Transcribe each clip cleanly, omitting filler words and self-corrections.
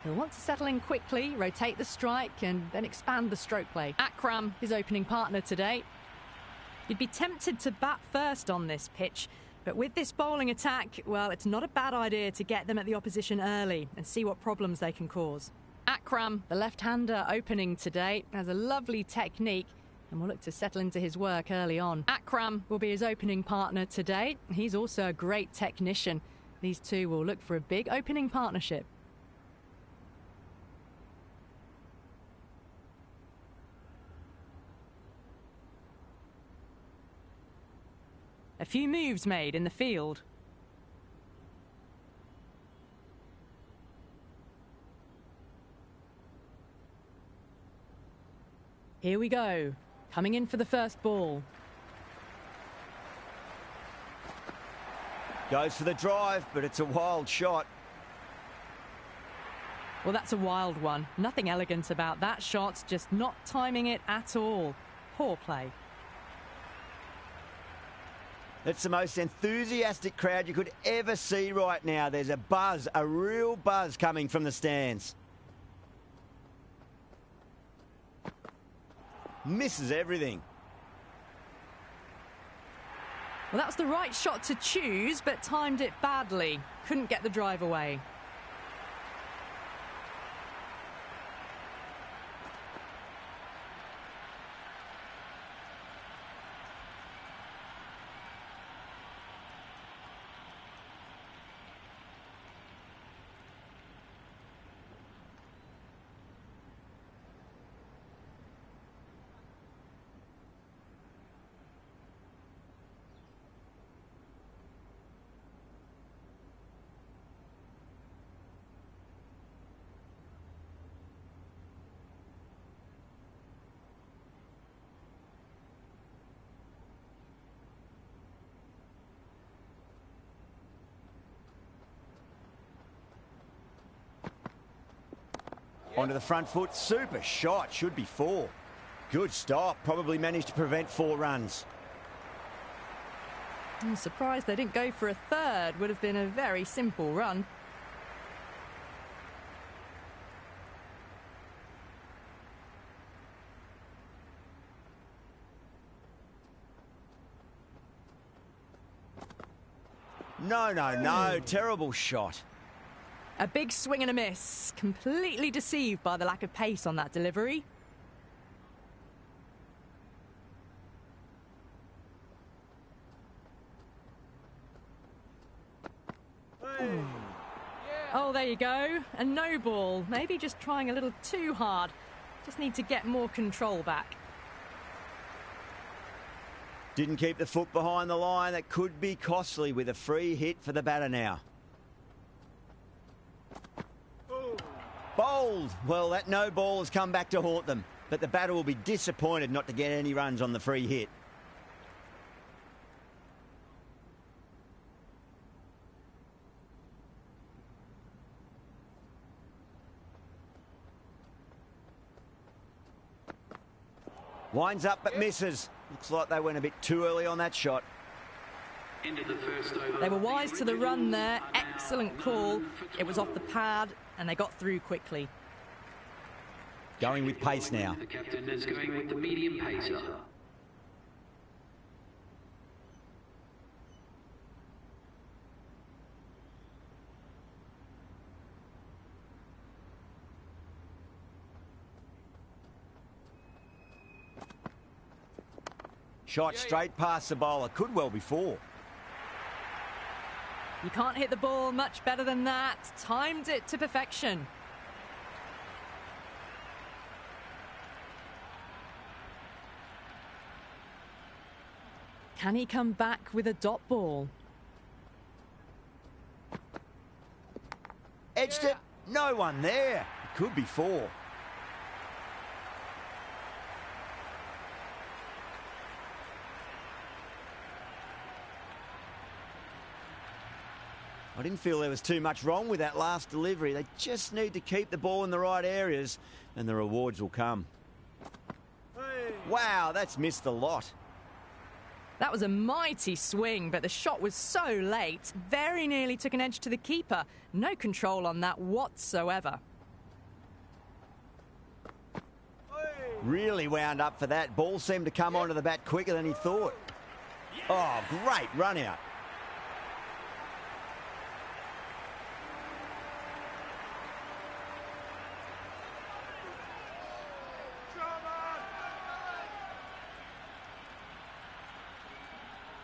He'll want to settle in quickly, rotate the strike, and then expand the stroke play. Akram, his opening partner today. You'd be tempted to bat first on this pitch, but with this bowling attack, well, it's not a bad idea to get them at the opposition early and see what problems they can cause. Akram, the left-hander opening today, has a lovely technique and will look to settle into his work early on. Akram will be his opening partner today. He's also a great technician. These two will look for a big opening partnership. A few moves made in the field. Here we go. Coming in for the first ball. Goes for the drive, but it's a wild shot. Well, that's a wild one. Nothing elegant about that shot, just not timing it at all. Poor play. It's the most enthusiastic crowd you could ever see right now. There's a buzz, a real buzz coming from the stands. Misses everything. Well, that was the right shot to choose, but timed it badly. Couldn't get the drive away. Onto the front foot, super shot, should be 4. Good stop, probably managed to prevent 4 runs. I'm surprised they didn't go for a third. Would have been a very simple run. No, terrible shot. A big swing and a miss. Completely deceived by the lack of pace on that delivery. Hey. Oh, there you go. A no ball. Maybe just trying a little too hard. Just need to get more control back. Didn't keep the foot behind the line. That could be costly with a free hit for the batter now. Bowled. Well, that no ball has come back to haunt them, but the batter will be disappointed not to get any runs on the free hit. Winds up but misses. Looks like they went a bit too early on that shot. They were wise to the run there. Excellent call. It was off the pad and they got through quickly. Going with pace now. The captain is going with the medium pacer. Shot straight past the bowler. Could well be 4. You can't hit the ball much better than that. Timed it to perfection. Can he come back with a dot ball? Edged it. No one there. It could be 4. I didn't feel there was too much wrong with that last delivery. They just need to keep the ball in the right areas and the rewards will come. Hey. Wow, that's missed a lot. That was a mighty swing, but the shot was so late. Very nearly took an edge to the keeper. No control on that whatsoever. Really wound up for that. Ball seemed to come onto the bat quicker than he thought. Oh, great run out.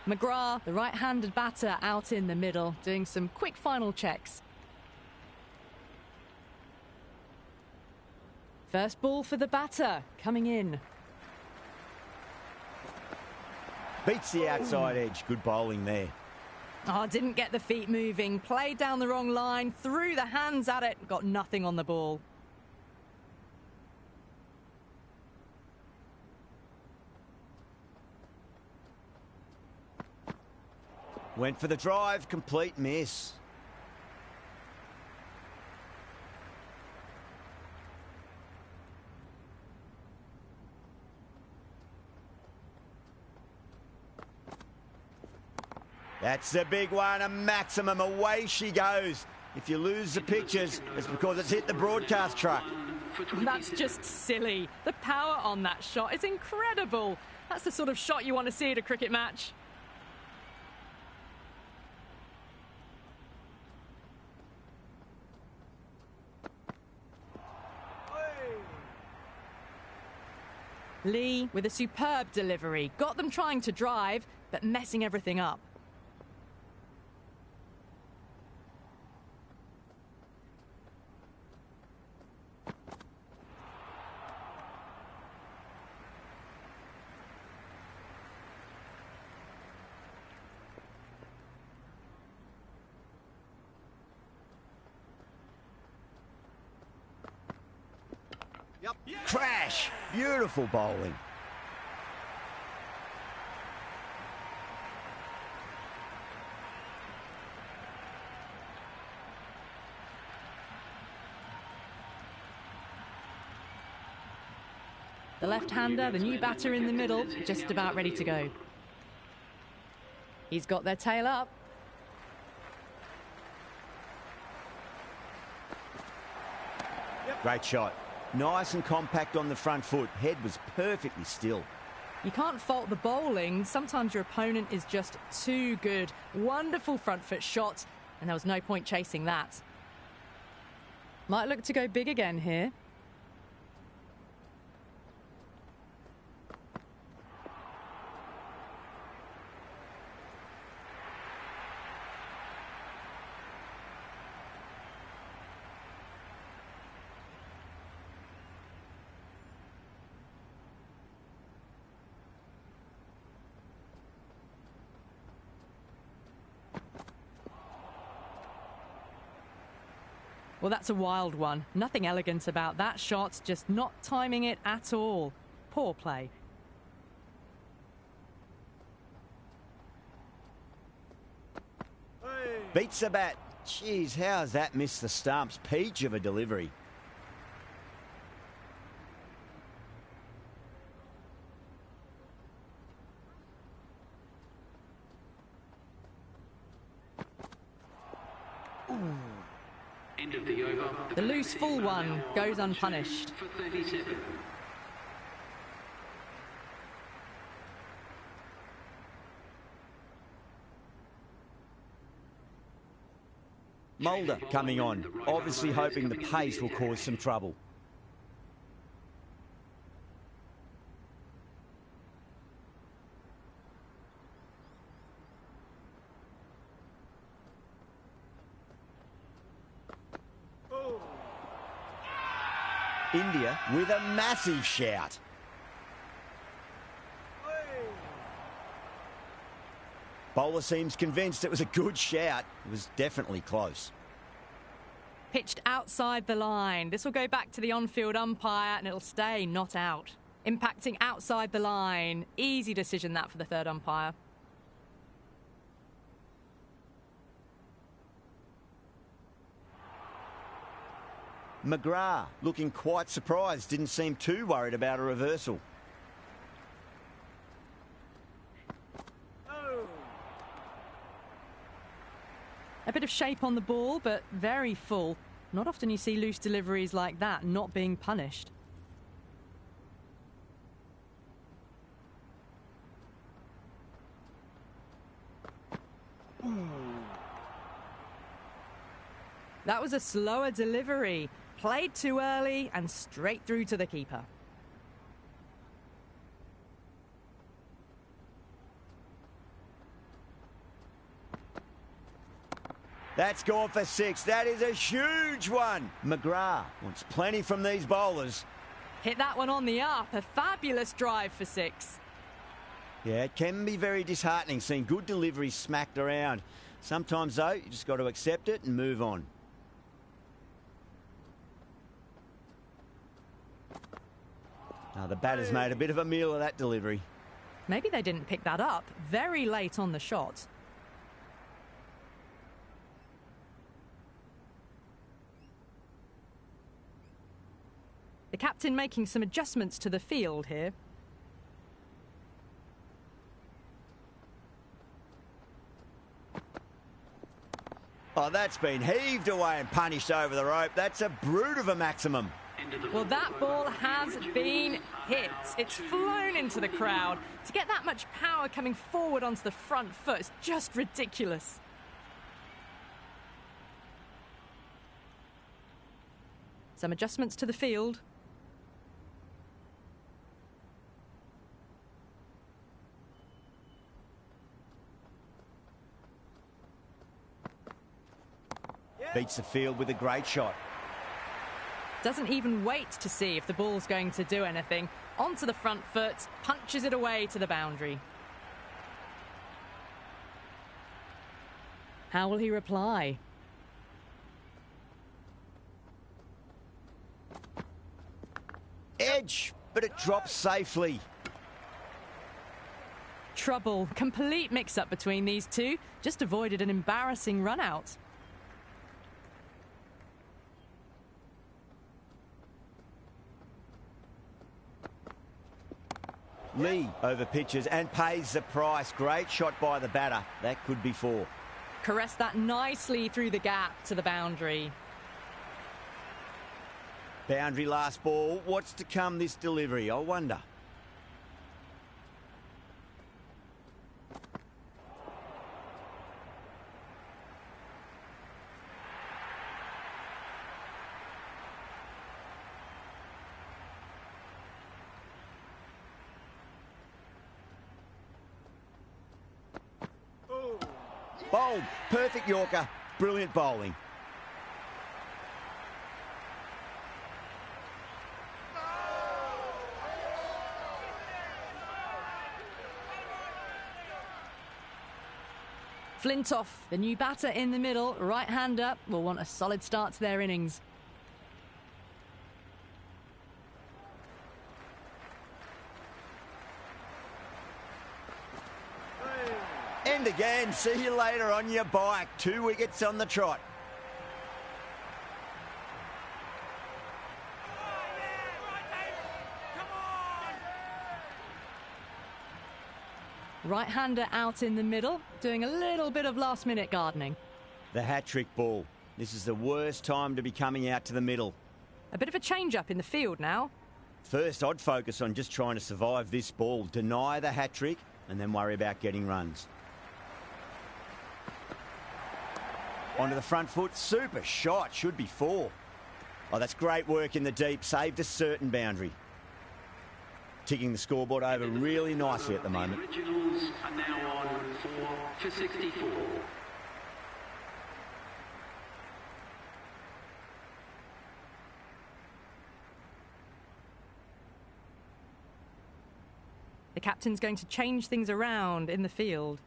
McGrath, the right-handed batter, out in the middle, doing some quick final checks. First ball for the batter, coming in. Beats the outside edge. Good bowling there. Oh, didn't get the feet moving. Played down the wrong line, threw the hands at it, got nothing on the ball. Went for the drive, complete miss. That's the big one, a maximum. Away she goes. If you lose the pictures, it's because it's hit the broadcast truck. That's just silly. The power on that shot is incredible. That's the sort of shot you want to see at a cricket match. Lee with a superb delivery. Got them trying to drive, but messing everything up. Crash! Beautiful bowling. The left-hander, the new batter in the middle, just about ready to go. He's got their tail up. Great shot. Nice and compact on the front foot. Head was perfectly still. You can't fault the bowling. Sometimes your opponent is just too good. Wonderful front foot shot, and there was no point chasing that. Might look to go big again here. Well, that's a wild one. Nothing elegant about that shot, just not timing it at all. Poor play. Beats the bat. Jeez, how has that missed the stumps? Peach of a delivery. End of the over. The loose full one goes unpunished. For 37. Mulder coming on, obviously hoping the pace will cause some trouble. India with a massive shout. Bowler seems convinced it was a good shout. It was definitely close. Pitched outside the line. This will go back to the on-field umpire and it'll stay not out. Impacting outside the line. Easy decision that for the third umpire. McGrath looking quite surprised. Didn't seem too worried about a reversal. A bit of shape on the ball, but very full. Not often you see loose deliveries like that not being punished. That was a slower delivery. Played too early and straight through to the keeper. That's gone for 6. That is a huge one. McGrath wants plenty from these bowlers. Hit that one on the up. A fabulous drive for 6. Yeah, it can be very disheartening seeing good deliveries smacked around. Sometimes, though, you just got to accept it and move on. Oh, the batter's made a bit of a meal of that delivery. Maybe they didn't pick that up very late on the shot. The captain making some adjustments to the field here. Oh, that's been heaved away and punished over the rope. That's a brute of a maximum. Well, that ball has been hit. It's flown into the crowd. To get that much power coming forward onto the front foot is just ridiculous. Some adjustments to the field. Beats the field with a great shot. Doesn't even wait to see if the ball's going to do anything. Onto the front foot, punches it away to the boundary. How will he reply? Edge, but it drops safely. Trouble. Complete mix-up between these two. Just avoided an embarrassing run-out. Lee over pitches and pays the price. Great shot by the batter. That could be 4. Caressed that nicely through the gap to the boundary. Boundary last ball. What's to come this delivery? I wonder. Bowled. Perfect Yorker. Brilliant bowling. Flintoff, the new batter in the middle, right hand up, will want a solid start to their innings. End again. See you later on your bike. 2 wickets on the trot. Right-hander out in the middle, doing a little bit of last-minute gardening. The hat-trick ball. This is the worst time to be coming out to the middle. A bit of a change-up in the field now. First, I'd focus on just trying to survive this ball, deny the hat-trick, and then worry about getting runs. Onto the front foot. Super shot. Should be 4. Oh, that's great work in the deep. Saved a certain boundary. Ticking the scoreboard over really nicely at the moment. The originals are now on 4 for 64. The captain's going to change things around in the field.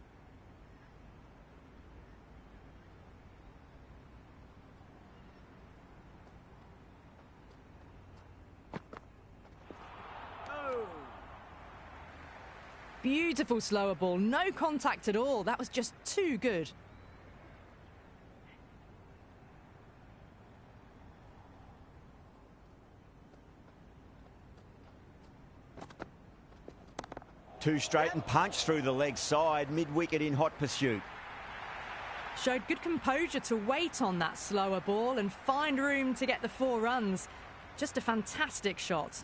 Beautiful slower ball, no contact at all. That was just too good. Two straight and punch through the leg side, mid-wicket in hot pursuit. Showed good composure to wait on that slower ball and find room to get the 4 runs. Just a fantastic shot.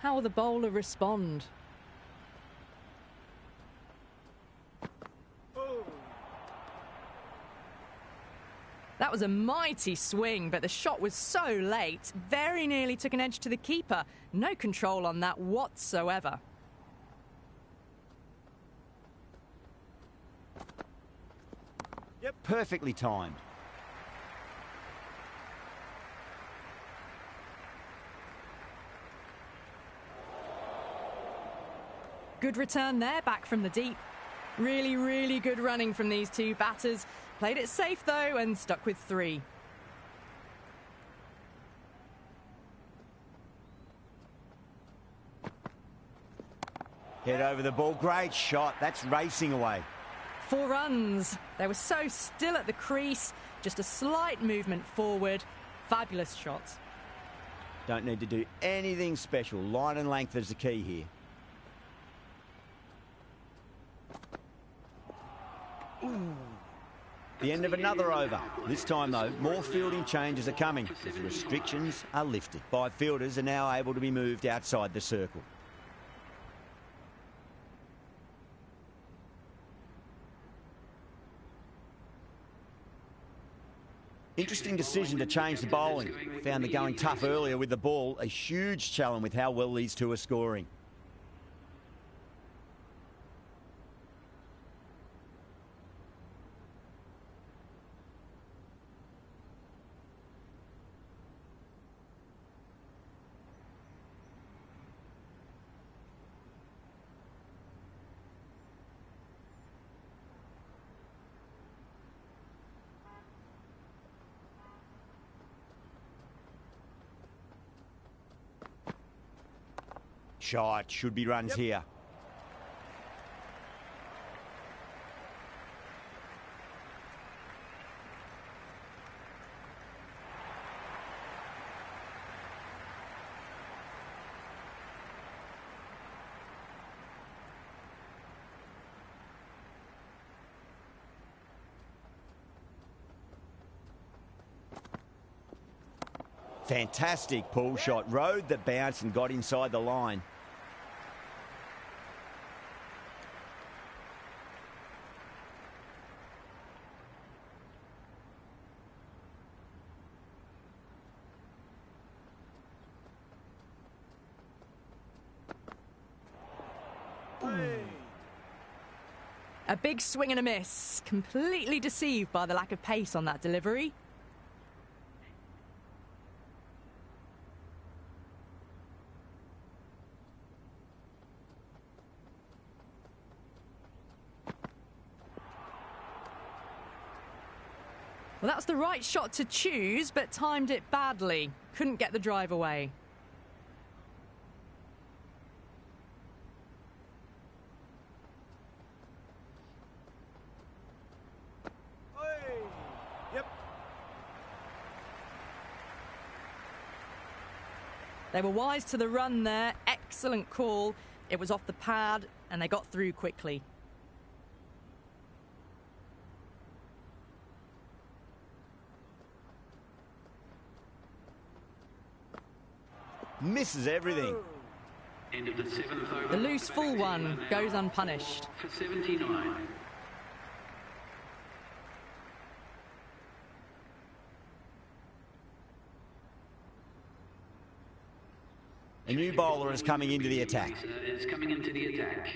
How will the bowler respond? That was a mighty swing, but the shot was so late, very nearly took an edge to the keeper. No control on that whatsoever. Yep, perfectly timed. Good return there, back from the deep. Really, really good running from these two batters. Played it safe, though, and stuck with 3. Head over the ball. Great shot. That's racing away. 4 runs. They were so still at the crease. Just a slight movement forward. Fabulous shots. Don't need to do anything special. Line and length is the key here. The end of another over. This time, though, more fielding changes are coming as the restrictions are lifted. 5 fielders are now able to be moved outside the circle. Interesting decision to change the bowling. Found the going tough earlier with the ball. A huge challenge with how well these two are scoring. Shot. Should be runs here. Fantastic pull shot. Rode the bounce and got inside the line. A big swing and a miss. Completely deceived by the lack of pace on that delivery. Well, that's the right shot to choose, but timed it badly. Couldn't get the drive away. They were wise to the run there. Excellent call. It was off the pad, and they got through quickly. Misses everything. End of the 7th over. The loose full one goes unpunished. For 79. A new bowler is coming into the attack. Is coming into the attack.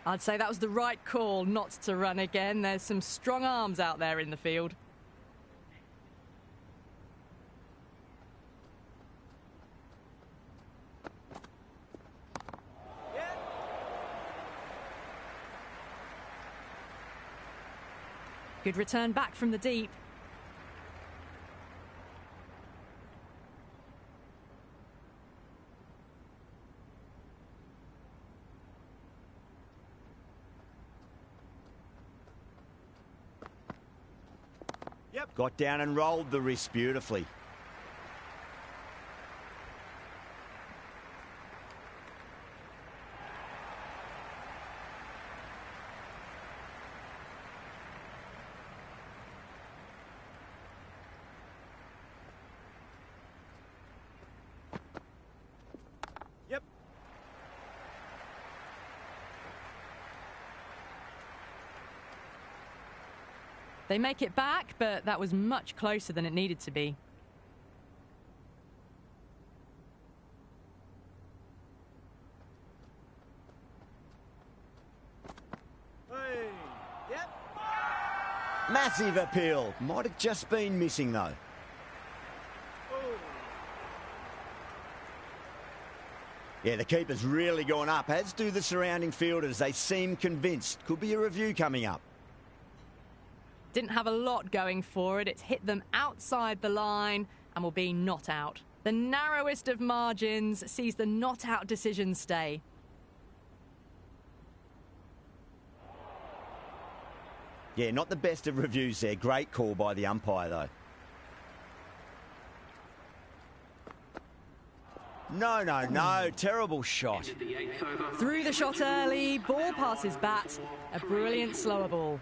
I'd say that was the right call not to run again. There's some strong arms out there in the field. Good return back from the deep. Yep. Got down and rolled the wrist beautifully. Yep. They make it back, but that was much closer than it needed to be. Hey. Yep. Massive appeal. Might have just been missing, though. Yeah, the keeper's really gone up, as do the surrounding fielders. They seem convinced. Could be a review coming up. Didn't have a lot going for it. It's hit them outside the line and will be not out. The narrowest of margins sees the not out decision stay. Yeah, not the best of reviews there. Great call by the umpire, though. No. Terrible shot. Threw the shot early, ball past his bat. A brilliant slower ball.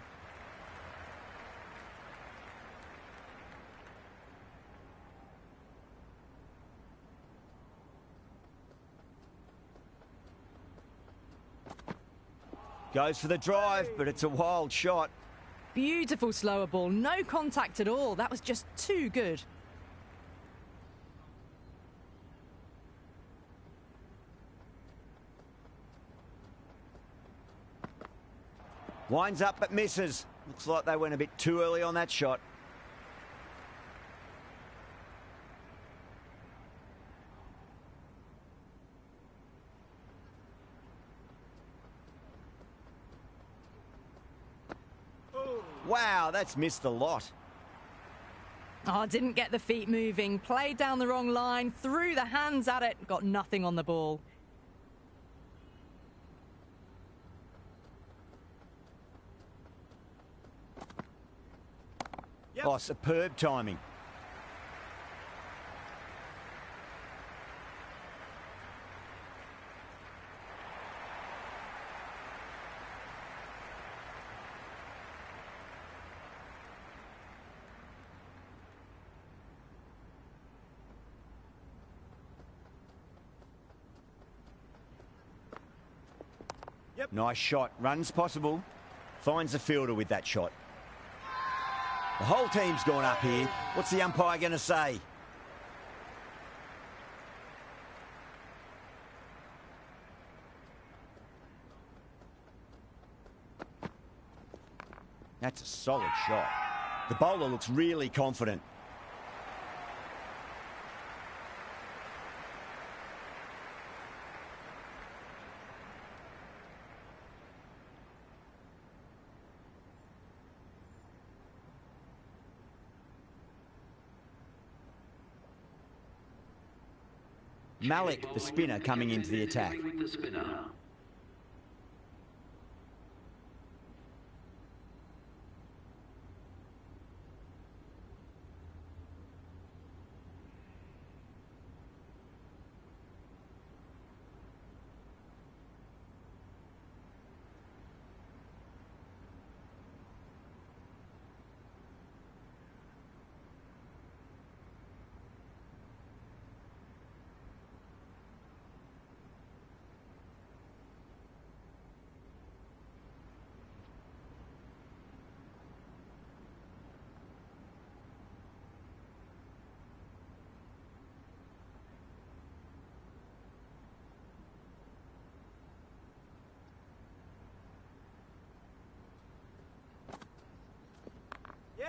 Goes for the drive, but it's a wild shot. Beautiful slower ball, no contact at all. That was just too good. Winds up but misses. Looks like they went a bit too early on that shot. Wow, that's missed a lot. Oh, didn't get the feet moving. Played down the wrong line, threw the hands at it, got nothing on the ball. Yep. Oh, superb timing. Yep. Nice shot. Runs possible. Finds the fielder with that shot. The whole team's gone up here. What's the umpire going to say? That's a solid shot. The bowler looks really confident. Malik, the spinner, coming into the attack.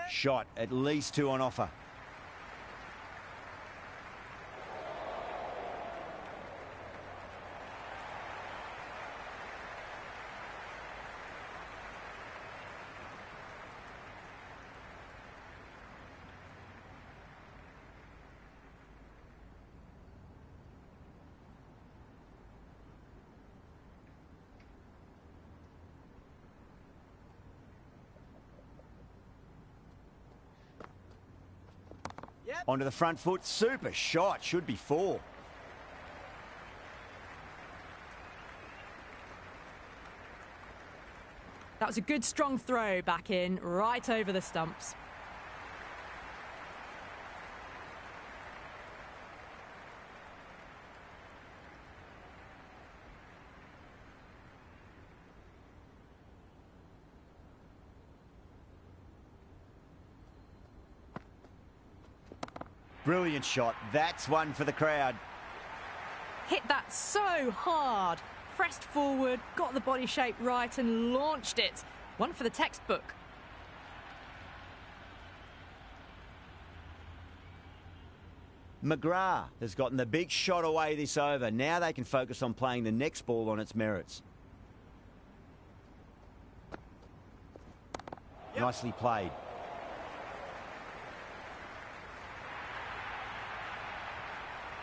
Shot, at least two on offer. Onto the front foot. Super shot. Should be 4. That was a good strong throw back in, right over the stumps. Brilliant shot. That's one for the crowd. Hit that so hard. Pressed forward, got the body shape right and launched it. One for the textbook. McGrath has gotten the big shot away this over. Now they can focus on playing the next ball on its merits. Yep. Nicely played.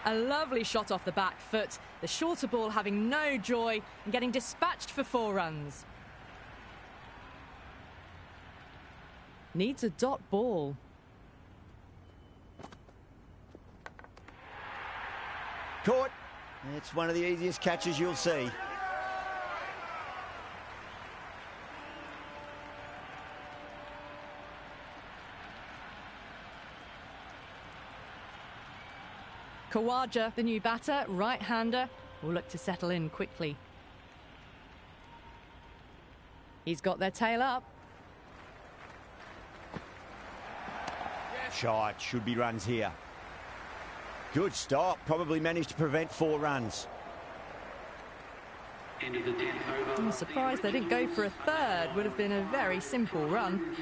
A lovely shot off the back foot. The shorter ball having no joy and getting dispatched for 4 runs. Needs a dot ball. Caught. It's one of the easiest catches you'll see. Khawaja, the new batter, right-hander, will look to settle in quickly. He's got their tail up. Shot. Should be runs here. Good stop. Probably managed to prevent 4 runs. End of the 10th over. I'm surprised they didn't go for a third. Would have been a very simple run.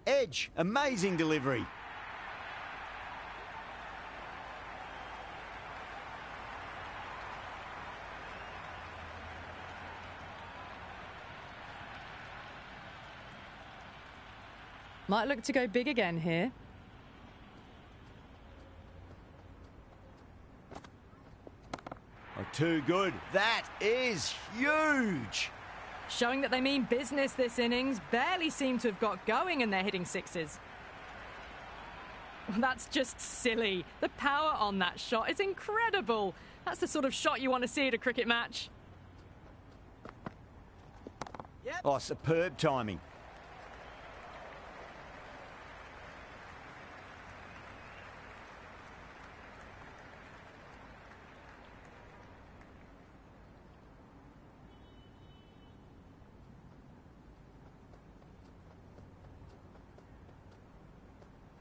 Edge. Amazing delivery. Might look to go big again here. Oh, too good. That is huge. Showing that they mean business this innings. Barely seem to have got going and they're hitting 6s. That's just silly. The power on that shot is incredible. That's the sort of shot you want to see at a cricket match. Yep. Oh, superb timing.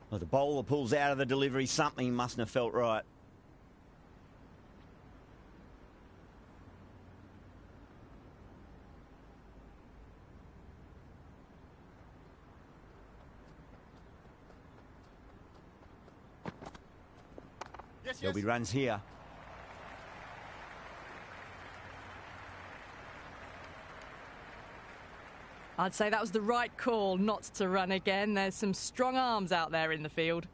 Well, the bowler pulls out of the delivery. Something mustn't have felt right. There'll be runs here. I'd say that was the right call not to run again. There's some strong arms out there in the field.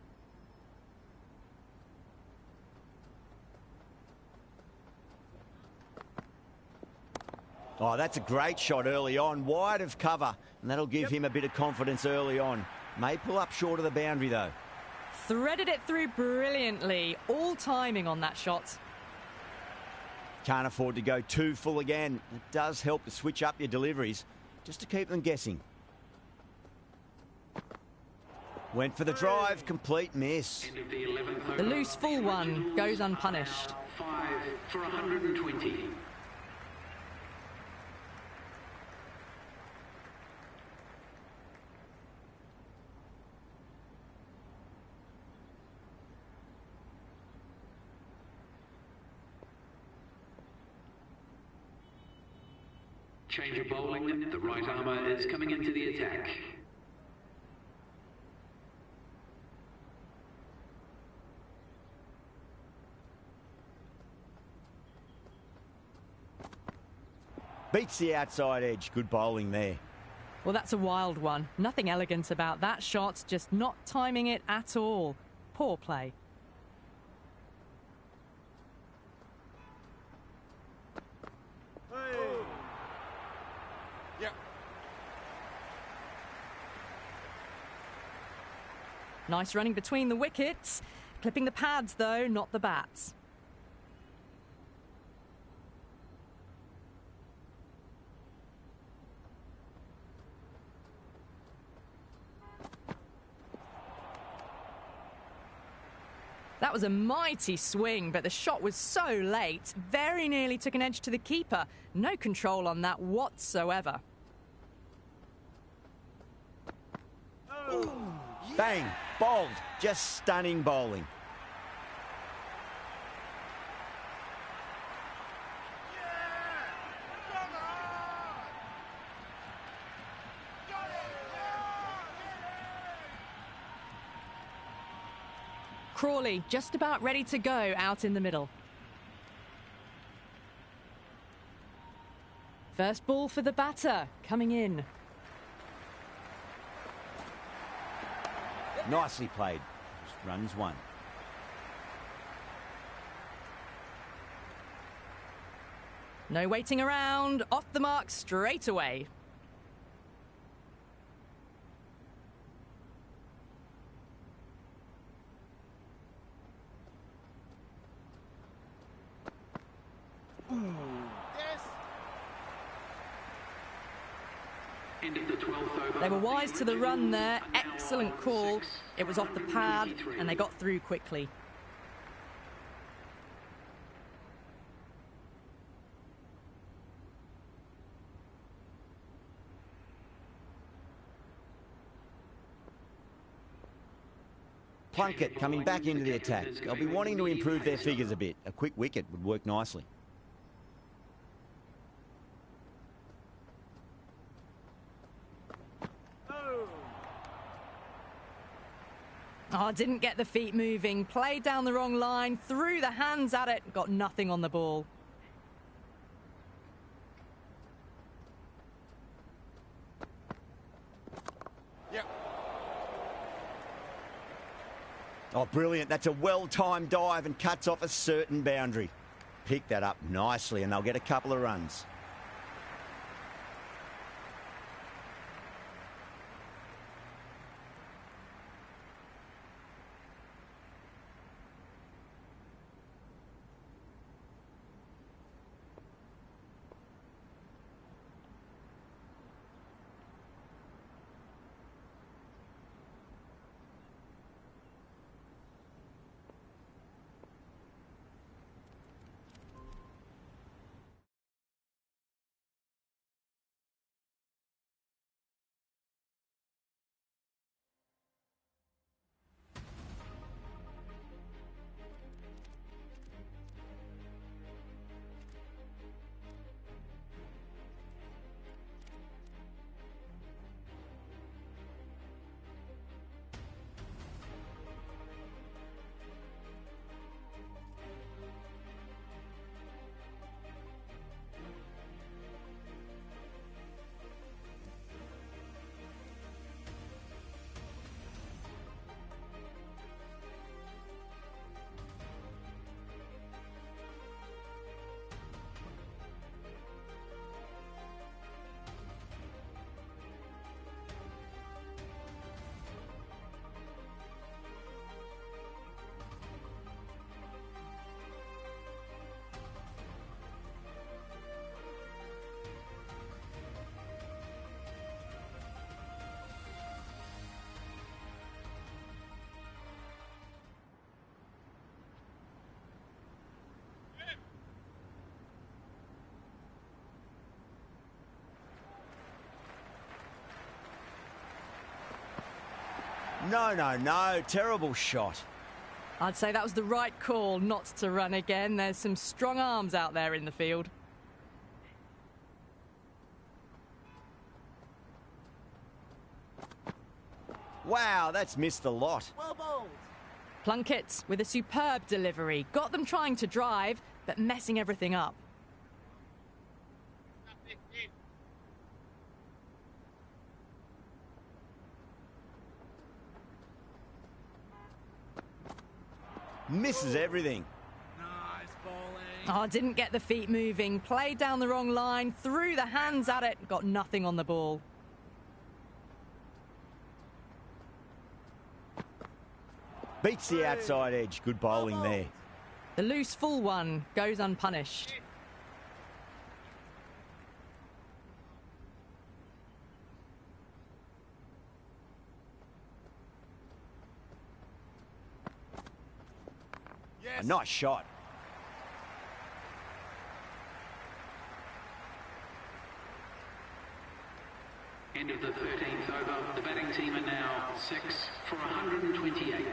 Oh, that's a great shot early on, wide of cover, and that'll give him a bit of confidence early on. May pull up short of the boundary, though. Threaded it through brilliantly. All timing on that shot. Can't afford to go too full again. It does help to switch up your deliveries, just to keep them guessing. Went for the drive, complete miss. The loose full one goes unpunished. 5 for 120. Change of bowling. The right armour is coming into the attack. Beats the outside edge. Good bowling there. Well, that's a wild one. Nothing elegant about that shot, just not timing it at all. Poor play. Nice running between the wickets. Clipping the pads, though, not the bats. That was a mighty swing, but the shot was so late. Very nearly took an edge to the keeper. No control on that whatsoever. Bang! Bowled. Just stunning bowling. Crawley just about ready to go out in the middle. First ball for the batter, coming in. Nicely played. Just runs one. No waiting around, off the mark straight away. End of the 12th over. They were wise to the run there. Excellent call. It was off the pad and they got through quickly. Plunkett coming back into the attack. They'll be wanting to improve their figures a bit. A quick wicket would work nicely. Oh, didn't get the feet moving. Played down the wrong line, threw the hands at it, got nothing on the ball. Yep. Oh, brilliant. That's a well-timed dive and cuts off a certain boundary. Pick that up nicely and they'll get a couple of runs. No. Terrible shot. I'd say that was the right call not to run again. There's some strong arms out there in the field. Wow, that's missed the lot. Well bowled. Plunkett with a superb delivery. Got them trying to drive, but messing everything up. Misses everything. Nice bowling. Oh, didn't get the feet moving. Played down the wrong line, threw the hands at it, got nothing on the ball. Beats the outside edge. Good bowling there. The loose full one goes unpunished. A nice shot. End of the 13th over. The batting team are now 6 for 128.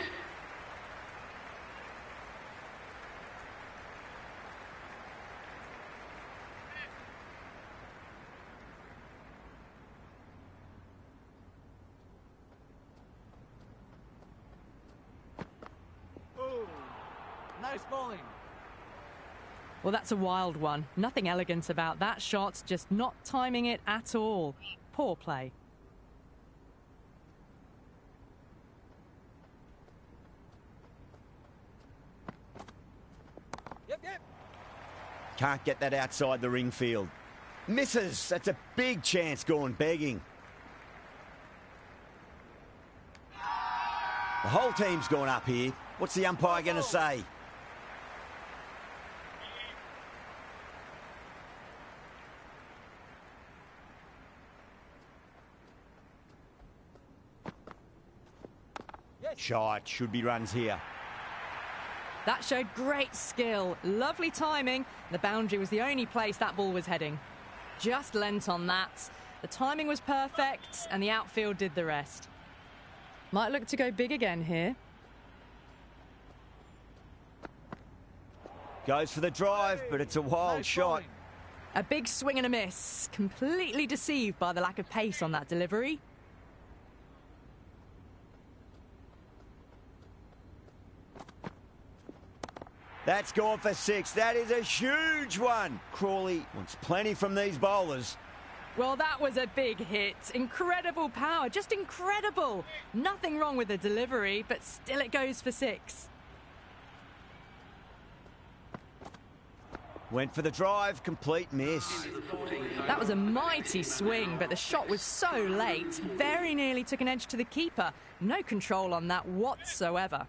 Ooh. Nice bowling. Well, that's a wild one. Nothing elegant about that shot, just not timing it at all. Poor play. Yep. Can't get that outside the ring field. Misses. That's a big chance gone begging. The whole team's gone up here. What's the umpire going to say? Shot. Should be runs here. That showed great skill, lovely timing. The boundary was the only place that ball was heading. Just lent on that. The timing was perfect and the outfield did the rest. Might look to go big again here. Goes for the drive, but it's a wild Nice shot. bowling. A big swing and a miss. Completely deceived by the lack of pace on that delivery. That's gone for 6. That is a huge one. Crawley wants plenty from these bowlers. Well, that was a big hit. Incredible power, just incredible. Nothing wrong with the delivery, but still it goes for 6. Went for the drive, complete miss. That was a mighty swing, but the shot was so late. Very nearly took an edge to the keeper. No control on that whatsoever.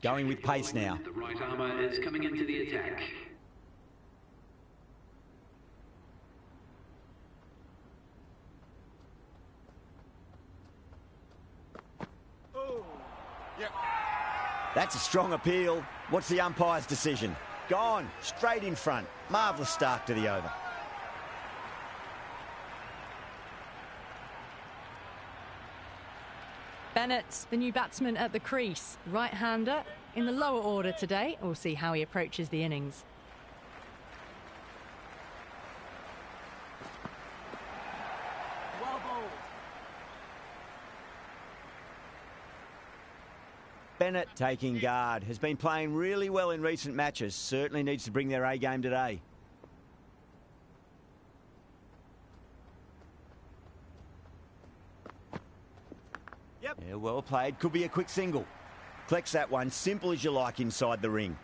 Going with pace now. The right armour is coming into the attack. Ooh. Yep. That's a strong appeal. What's the umpire's decision? Gone, straight in front. Marvellous start to the over. Bennett, the new batsman at the crease. Right-hander in the lower order today. We'll see how he approaches the innings. Well bowled. Bennett taking guard. Has been playing really well in recent matches. Certainly needs to bring their A game today. Yep. Yeah, well played. Could be a quick single. Collects that one. Simple as you like inside the ring.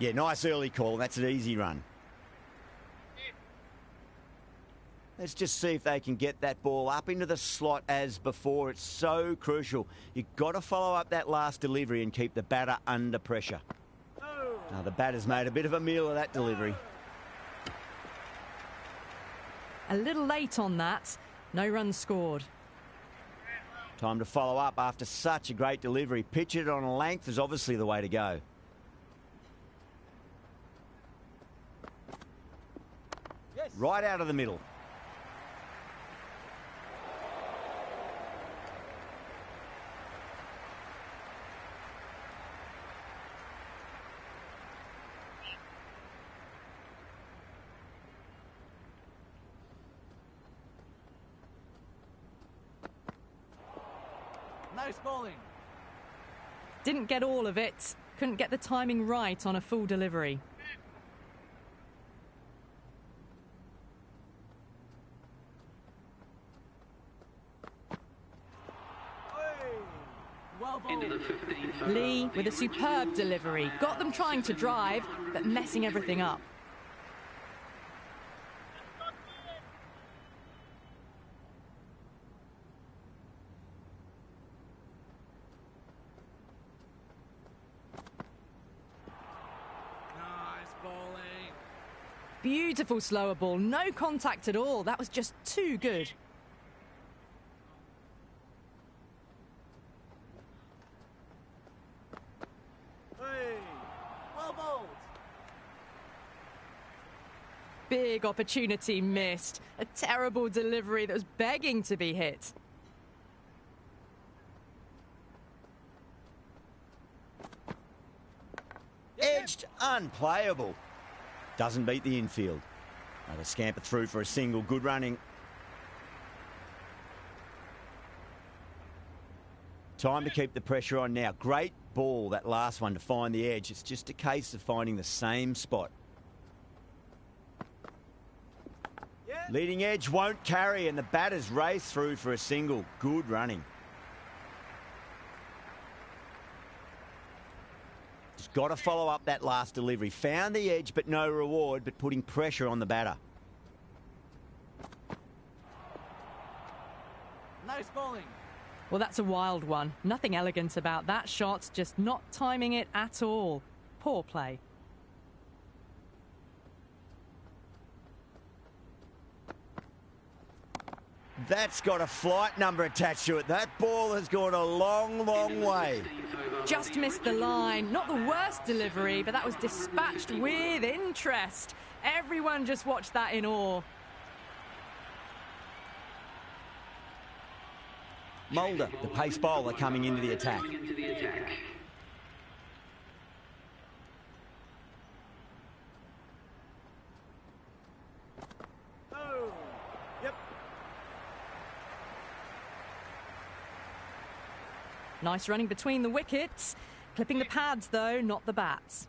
Yeah, nice early call. That's an easy run. Let's just see if they can get that ball up into the slot as before. It's so crucial. You've got to follow up that last delivery and keep the batter under pressure. Oh. Now, the batter's made a bit of a meal of that delivery. A little late on that. No runs scored. Time to follow up after such a great delivery. Pitch it on a length is obviously the way to go. Yes. Right out of the middle. Nice bowling. Didn't get all of it. Couldn't get the timing right on a full delivery. Well Into bowled. the 15th over. Lee with a superb delivery. Got them trying to drive, but messing everything up. Nice bowling. Beautiful slower ball. No contact at all. That was just too good. Hey, well bowled. Big opportunity missed. A terrible delivery that was begging to be hit. Edged, unplayable. Doesn't beat the infield. They scamper through for a single. Good running. Time to keep the pressure on now. Great ball, that last one, to find the edge. It's just a case of finding the same spot. Yeah. Leading edge won't carry, and the batters race through for a single. Good running. Just got to follow up that last delivery. Found the edge, but no reward, but putting pressure on the batter. Nice bowling. Well, that's a wild one. Nothing elegant about that shot, just not timing it at all. Poor play. That's got a flight number attached to it. That ball has gone a long, long way. Just missed the line. Not the worst delivery, but that was dispatched with interest. Everyone just watched that in awe. Mulder, the pace bowler, coming into the attack. Oh, yep. Nice running between the wickets. Clipping the pads, though, not the bats.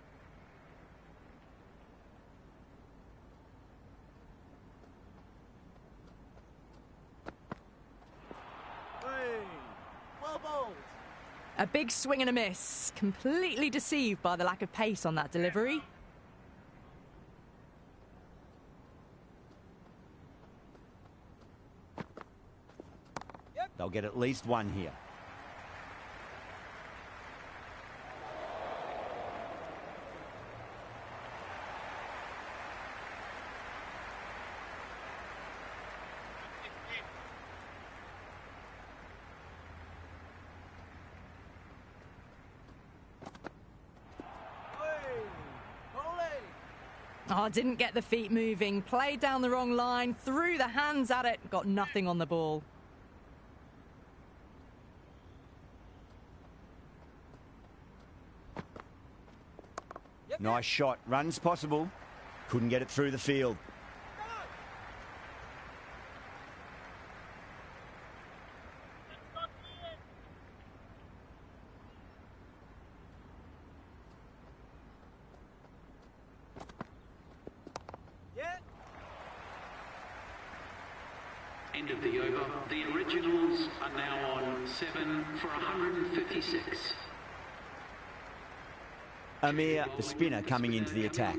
Hey, well bowled. A big swing and a miss. Completely deceived by the lack of pace on that delivery. They'll get at least one here. Hey, bowling. Oh, didn't get the feet moving. Played down the wrong line. Threw the hands at it. Got nothing on the ball. Nice shot. Runs possible. Couldn't get it through the field. Yeah. End of the over. The originals are now on 7 for 156. Amir, the spinner, coming into the attack.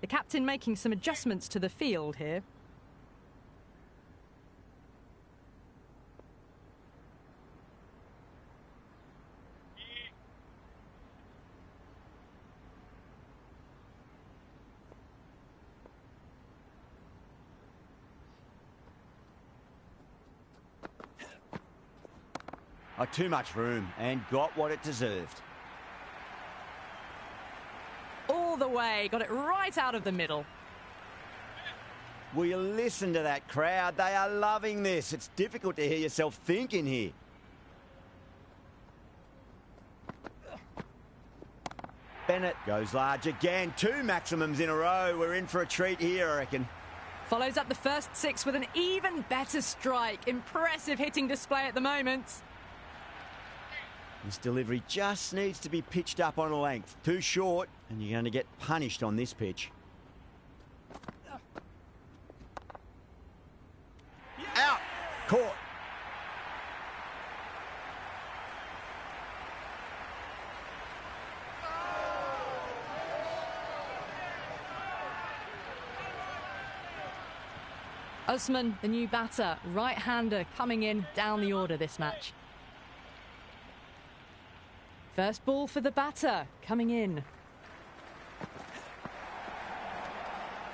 The captain making some adjustments to the field here. Oh, too much room, and got what it deserved. All the way. Got it right out of the middle. Will you listen to that crowd? They are loving this. It's difficult to hear yourself thinking here. Bennett goes large again. 2 maximums in a row. We're in for a treat here, I reckon. Follows up the first 6 with an even better strike. Impressive hitting display at the moment. This delivery just needs to be pitched up on a length. Too short, and you're going to get punished on this pitch. Out! Caught. Usman, the new batter, right-hander coming in down the order this match. First ball for the batter, coming in.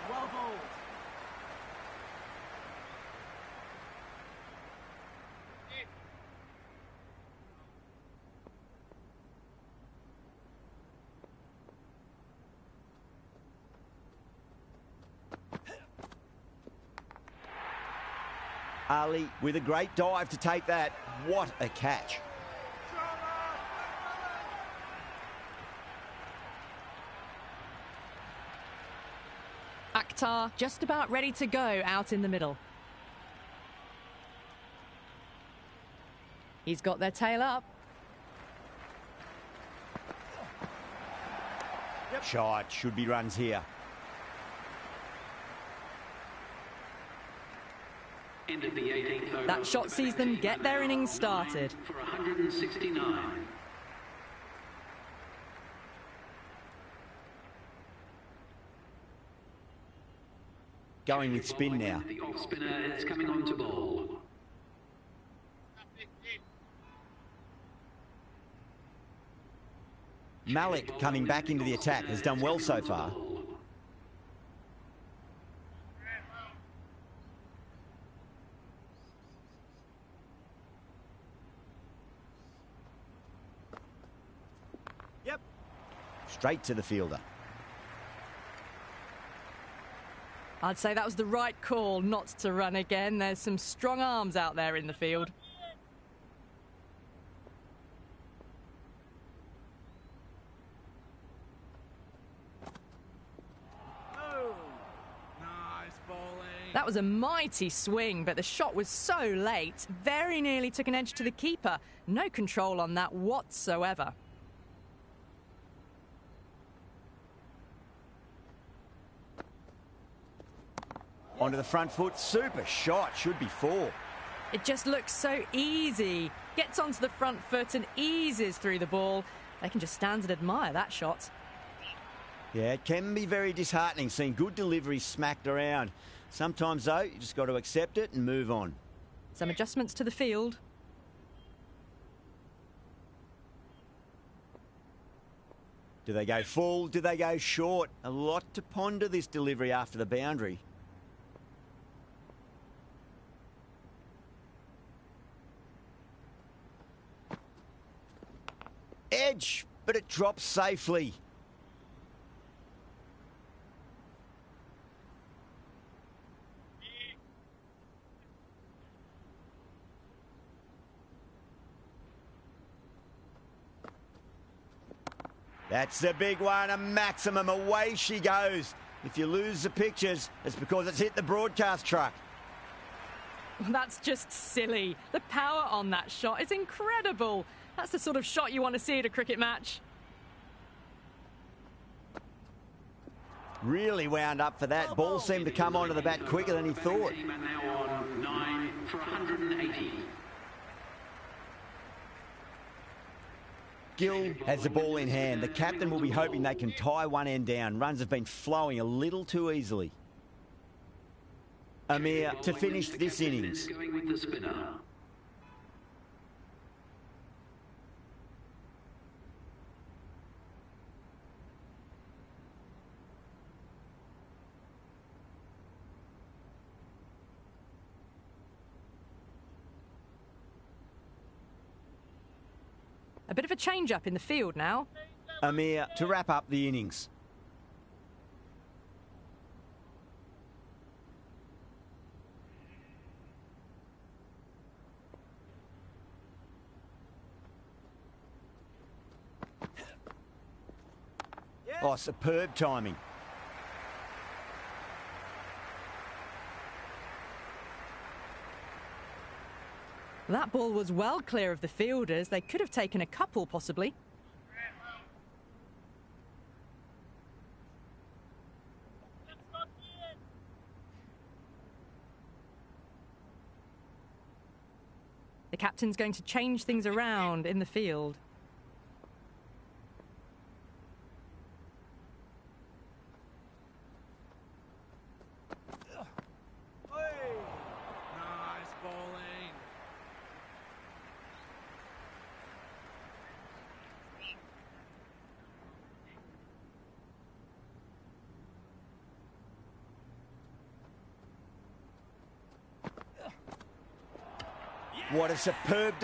Well bowled. Ali with a great dive to take that. What a catch. Akhtar just about ready to go out in the middle. He's got their tail up. Shot, should be runs here. End of the 18th over. That shot sees them get their innings started. For 169. Going with spin now. The off spinner is coming on to bowl. Malik coming back into the attack has done well so far. Yep. Straight to the fielder. I'd say that was the right call not to run again. There's some strong arms out there in the field. Oh. Nice bowling. That was a mighty swing, but the shot was so late. Very nearly took an edge to the keeper. No control on that whatsoever. Onto the front foot. Super shot. Should be 4. It just looks so easy. Gets onto the front foot and eases through the ball. They can just stand and admire that shot. Yeah, it can be very disheartening seeing good deliveries smacked around. Sometimes, though, you just got to accept it and move on. Some adjustments to the field. Do they go full? Do they go short? A lot to ponder this delivery after the boundary. Edge, but it drops safely. That's the big one, a maximum. Away she goes. If you lose the pictures, it's because it's hit the broadcast truck. That's just silly. The power on that shot is incredible. That's the sort of shot you want to see at a cricket match. Really wound up for that. Ball seemed to come onto the bat quicker than he thought. Team are now on 9 for 180. Gill has the ball in hand. The captain will be hoping they can tie one end down. Runs have been flowing a little too easily. Amir to finish this innings. Going with the spinner. A bit of a change-up in the field now. Amir to wrap up the innings. Oh, superb timing. That ball was well clear of the fielders. They could have taken a couple, possibly. The captain's going to change things around in the field. Nice bowling. What a superb delivery.